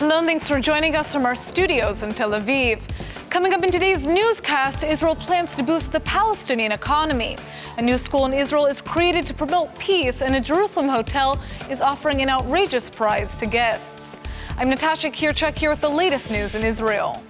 Hello and thanks for joining us from our studios in Tel Aviv. Coming up in today's newscast, Israel plans to boost the Palestinian economy. A new school in Israel is created to promote peace, and a Jerusalem hotel is offering an outrageous prize to guests. I'm Natasha Kirchak here with the latest news in Israel.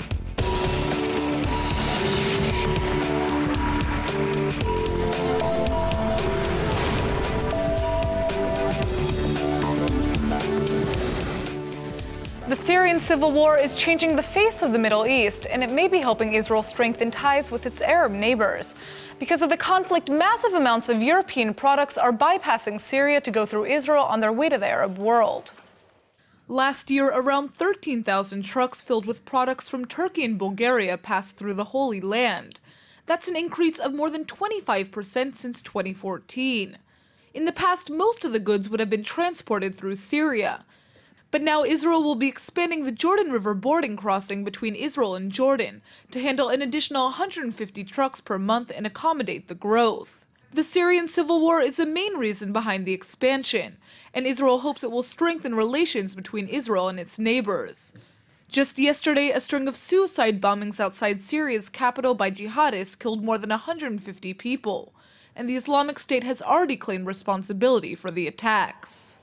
The Syrian civil war is changing the face of the Middle East, and it may be helping Israel strengthen ties with its Arab neighbors. Because of the conflict, massive amounts of European products are bypassing Syria to go through Israel on their way to the Arab world. Last year, around 13,000 trucks filled with products from Turkey and Bulgaria passed through the Holy Land. That's an increase of more than 25% since 2014. In the past, most of the goods would have been transported through Syria. But now Israel will be expanding the Jordan River boarding crossing between Israel and Jordan to handle an additional 150 trucks per month and accommodate the growth. The Syrian civil war is a main reason behind the expansion, and Israel hopes it will strengthen relations between Israel and its neighbors. Just yesterday, a string of suicide bombings outside Syria's capital by jihadists killed more than 150 people, and the Islamic State has already claimed responsibility for the attacks.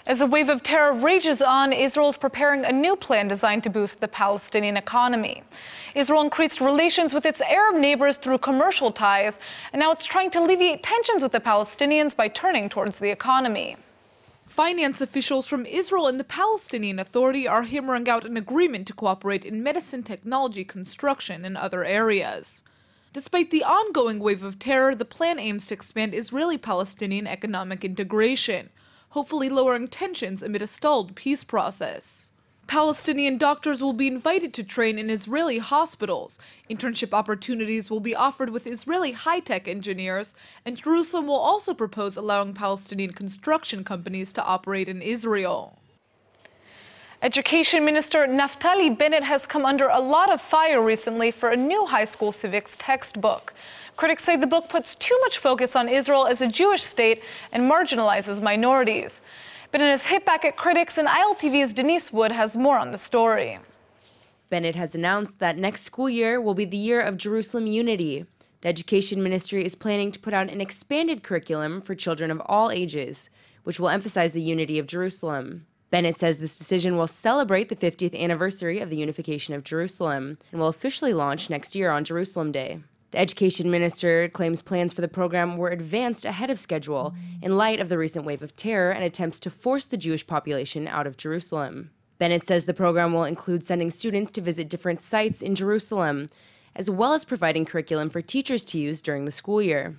As a wave of terror rages on, Israel is preparing a new plan designed to boost the Palestinian economy. Israel increased relations with its Arab neighbors through commercial ties, and now it's trying to alleviate tensions with the Palestinians by turning towards the economy. Finance officials from Israel and the Palestinian Authority are hammering out an agreement to cooperate in medicine, technology, construction, and other areas. Despite the ongoing wave of terror, the plan aims to expand Israeli-Palestinian economic integration, hopefully lowering tensions amid a stalled peace process. Palestinian doctors will be invited to train in Israeli hospitals, internship opportunities will be offered with Israeli high-tech engineers, and Jerusalem will also propose allowing Palestinian construction companies to operate in Israel. Education Minister Naftali Bennett has come under a lot of fire recently for a new high school civics textbook. Critics say the book puts too much focus on Israel as a Jewish state and marginalizes minorities. Bennett has hit back at critics, and ILTV's Denise Wood has more on the story. Bennett has announced that next school year will be the year of Jerusalem unity. The Education Ministry is planning to put out an expanded curriculum for children of all ages, which will emphasize the unity of Jerusalem. Bennett says this decision will celebrate the 50th anniversary of the unification of Jerusalem and will officially launch next year on Jerusalem Day. The Education Minister claims plans for the program were advanced ahead of schedule in light of the recent wave of terror and attempts to force the Jewish population out of Jerusalem. Bennett says the program will include sending students to visit different sites in Jerusalem, as well as providing curriculum for teachers to use during the school year.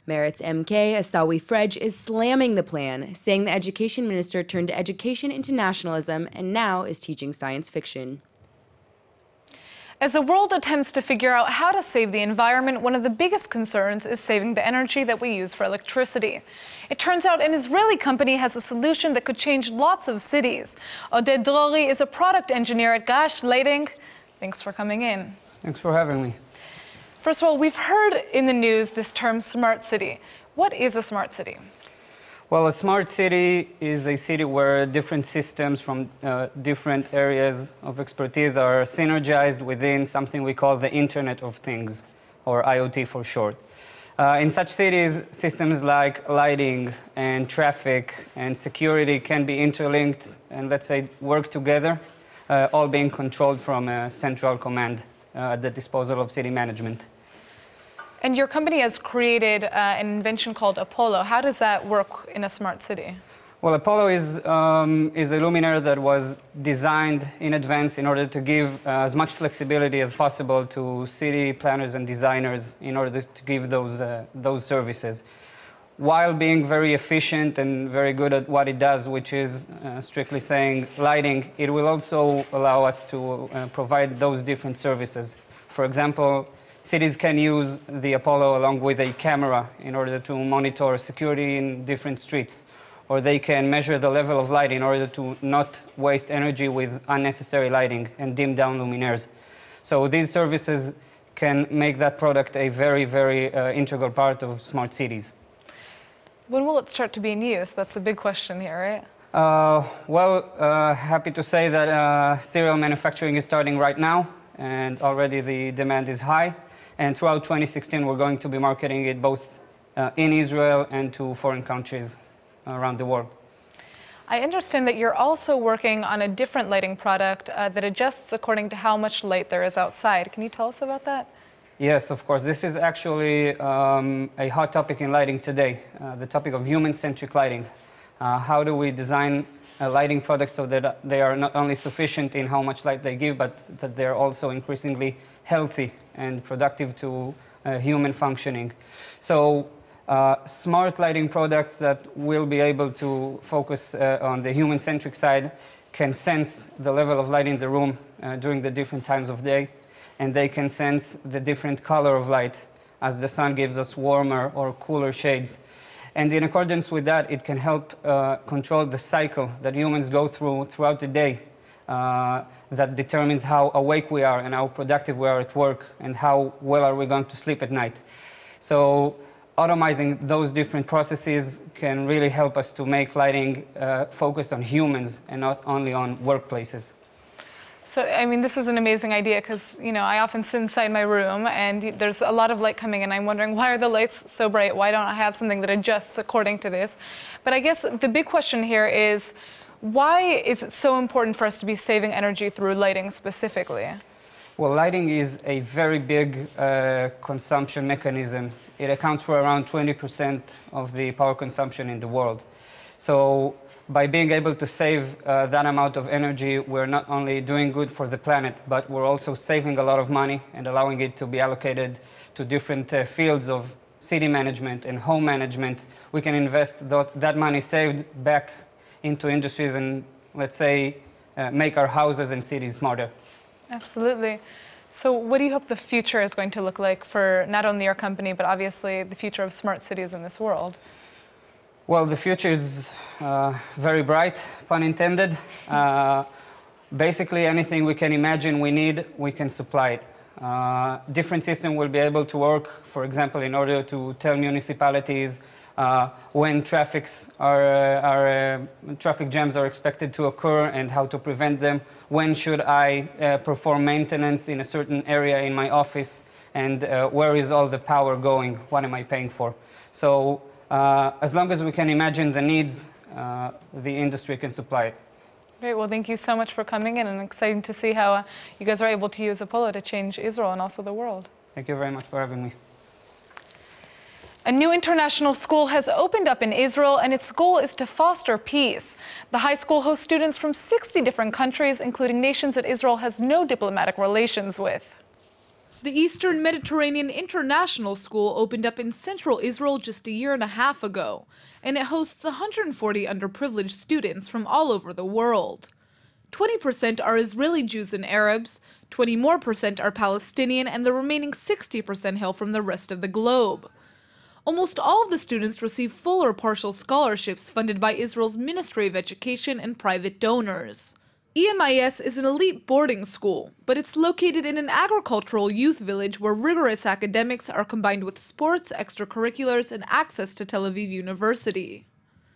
Meretz MK Asawi Frej is slamming the plan, saying the Education Minister turned education into nationalism and now is teaching science fiction. As the world attempts to figure out how to save the environment, one of the biggest concerns is saving the energy that we use for electricity. It turns out an Israeli company has a solution that could change lots of cities. Oded Drori is a product engineer at Gash Lighting. Thanks for coming in. Thanks for having me. First of all, we've heard in the news this term smart city. What is a smart city? Well, a smart city is a city where different systems from different areas of expertise are synergized within something we call the Internet of Things, or IoT for short. In such cities, systems like lighting and traffic and security can be interlinked and, let's say, work together, all being controlled from a central command at the disposal of city management. And your company has created an invention called Apollo. How does that work in a smart city? Well, Apollo is a luminaire that was designed in advance in order to give as much flexibility as possible to city planners and designers in order to give those services, while being very efficient and very good at what it does, which is strictly saying lighting. It will also allow us to provide those different services. For example, cities can use the Apollo along with a camera in order to monitor security in different streets, or they can measure the level of light in order to not waste energy with unnecessary lighting and dim down luminaires. So these services can make that product a very, very integral part of smart cities. When will it start to be in use? That's a big question here, right? Happy to say that serial manufacturing is starting right now, and already the demand is high. And throughout 2016, we're going to be marketing it both in Israel and to foreign countries around the world. I understand that you're also working on a different lighting product that adjusts according to how much light there is outside. Can you tell us about that? Yes, of course. This is actually a hot topic in lighting today, the topic of human-centric lighting. How do we design lighting products so that they are not only sufficient in how much light they give, but that they're also increasingly healthy and productive to human functioning. So smart lighting products that will be able to focus on the human-centric side can sense the level of light in the room during the different times of day, and they can sense the different color of light as the sun gives us warmer or cooler shades. And in accordance with that, it can help control the cycle that humans go throughout the day that determines how awake we are and how productive we are at work and how well are we going to sleep at night. So automizing those different processes can really help us to make lighting focused on humans and not only on workplaces. So, I mean, this is an amazing idea because, you know, I often sit inside my room and there's a lot of light coming in. I'm wondering, why are the lights so bright? Why don't I have something that adjusts according to this? But I guess the big question here is, why is it so important for us to be saving energy through lighting specifically? Well, lighting is a very big consumption mechanism. It accounts for around 20% of the power consumption in the world. So by being able to save that amount of energy, we're not only doing good for the planet, but we're also saving a lot of money and allowing it to be allocated to different fields of city management and home management. We can invest that money saved back into industries and, let's say, make our houses and cities smarter. Absolutely. So what do you hope the future is going to look like for not only your company, but obviously the future of smart cities in this world? Well, the future is very bright, pun intended. Basically, anything we can imagine we need, we can supply it. Different systems will be able to work, for example, in order to tell municipalities when traffic jams are expected to occur and how to prevent them. When should I perform maintenance in a certain area in my office, and where is all the power going? What am I paying for? So as long as we can imagine the needs, the industry can supply it. Great. Well, thank you so much for coming in, and exciting to see how you guys are able to use Apollo to change Israel and also the world. Thank you very much for having me. A new international school has opened up in Israel, and its goal is to foster peace. The high school hosts students from 60 different countries, including nations that Israel has no diplomatic relations with. The Eastern Mediterranean International School opened up in central Israel just a year and a half ago, and it hosts 140 underprivileged students from all over the world. 20% are Israeli Jews and Arabs, 20% more are Palestinian, and the remaining 60% hail from the rest of the globe. Almost all of the students receive full or partial scholarships funded by Israel's Ministry of Education and private donors. EMIS is an elite boarding school, but it's located in an agricultural youth village where rigorous academics are combined with sports, extracurriculars, and access to Tel Aviv University.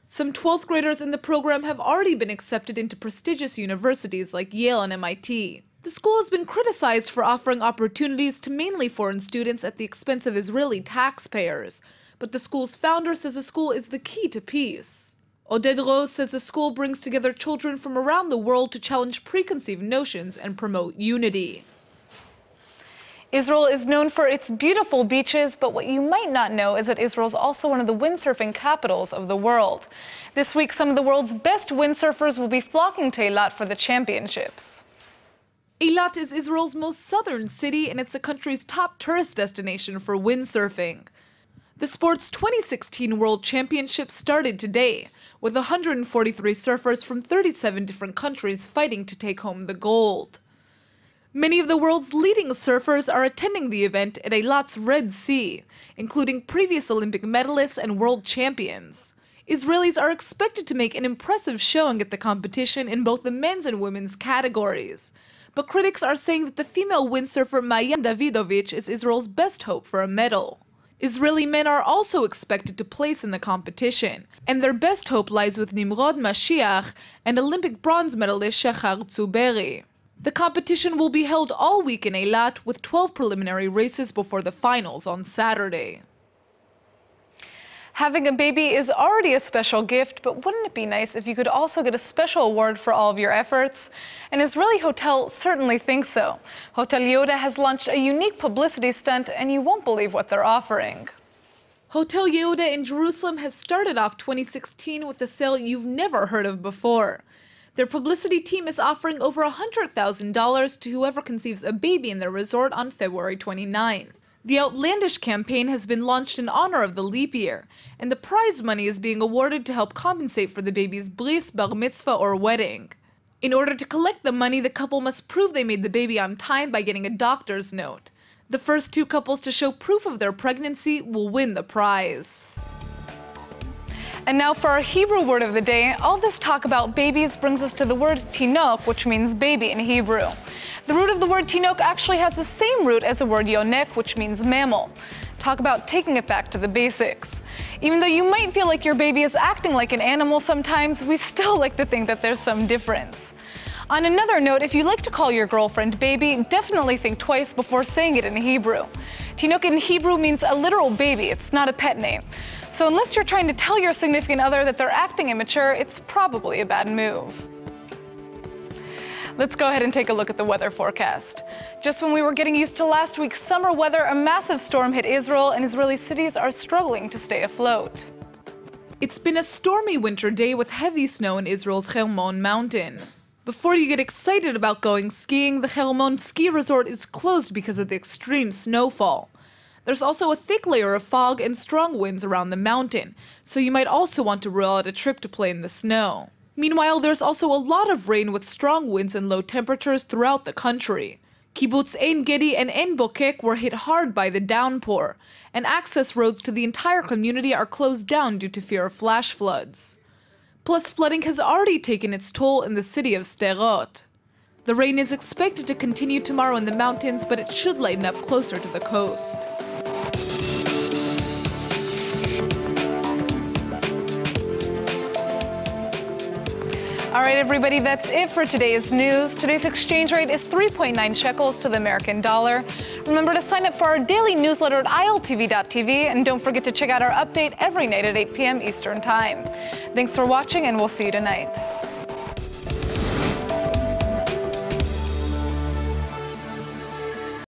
Some 12th graders in the program have already been accepted into prestigious universities like Yale and MIT. The school has been criticized for offering opportunities to mainly foreign students at the expense of Israeli taxpayers, but the school's founder says the school is the key to peace. Oded Rose says the school brings together children from around the world to challenge preconceived notions and promote unity. Israel is known for its beautiful beaches, but what you might not know is that Israel is also one of the windsurfing capitals of the world. This week, some of the world's best windsurfers will be flocking to Eilat for the championships. Eilat is Israel's most southern city, and it's the country's top tourist destination for windsurfing. The sport's 2016 World Championship started today, with 143 surfers from 37 different countries fighting to take home the gold. Many of the world's leading surfers are attending the event at Eilat's Red Sea, including previous Olympic medalists and world champions. Israelis are expected to make an impressive showing at the competition in both the men's and women's categories. But critics are saying that the female windsurfer Mayan Davidovich is Israel's best hope for a medal. Israeli men are also expected to place in the competition, and their best hope lies with Nimrod Mashiach and Olympic bronze medalist Shachar Tzuberi. The competition will be held all week in Eilat with 12 preliminary races before the finals on Saturday. Having a baby is already a special gift, but wouldn't it be nice if you could also get a special award for all of your efforts? An Israeli hotel certainly thinks so. Hotel Yehuda has launched a unique publicity stunt, and you won't believe what they're offering. Hotel Yehuda in Jerusalem has started off 2016 with a sale you've never heard of before. Their publicity team is offering over $100,000 to whoever conceives a baby in their resort on February 29th. The outlandish campaign has been launched in honor of the leap year, and the prize money is being awarded to help compensate for the baby's bris, bar mitzvah, or wedding. In order to collect the money, the couple must prove they made the baby on time by getting a doctor's note. The first 2 couples to show proof of their pregnancy will win the prize. And now for our Hebrew word of the day. All this talk about babies brings us to the word tinok, which means baby in Hebrew. The root of the word tinok actually has the same root as the word yonek, which means mammal. Talk about taking it back to the basics. Even though you might feel like your baby is acting like an animal sometimes, we still like to think that there's some difference. On another note, if you like to call your girlfriend baby, definitely think twice before saying it in Hebrew. Tinok in Hebrew means a literal baby, it's not a pet name. So unless you're trying to tell your significant other that they're acting immature, it's probably a bad move. Let's go ahead and take a look at the weather forecast. Just when we were getting used to last week's summer weather, a massive storm hit Israel, and Israeli cities are struggling to stay afloat. It's been a stormy winter day with heavy snow in Israel's Hermon mountain. Before you get excited about going skiing, the Hermon ski resort is closed because of the extreme snowfall. There's also a thick layer of fog and strong winds around the mountain, so you might also want to rule out a trip to play in the snow. Meanwhile, there's also a lot of rain with strong winds and low temperatures throughout the country. Kibbutz Ein Gedi and Ein Bokek were hit hard by the downpour, and access roads to the entire community are closed down due to fear of flash floods. Plus, flooding has already taken its toll in the city of Sderot. The rain is expected to continue tomorrow in the mountains, but it should lighten up closer to the coast. All right, everybody, that's it for today's news. Today's exchange rate is 3.9 shekels to the American dollar. Remember to sign up for our daily newsletter at ILTV.tv, and don't forget to check out our update every night at 8 p.m. Eastern Time. Thanks for watching, and we'll see you tonight.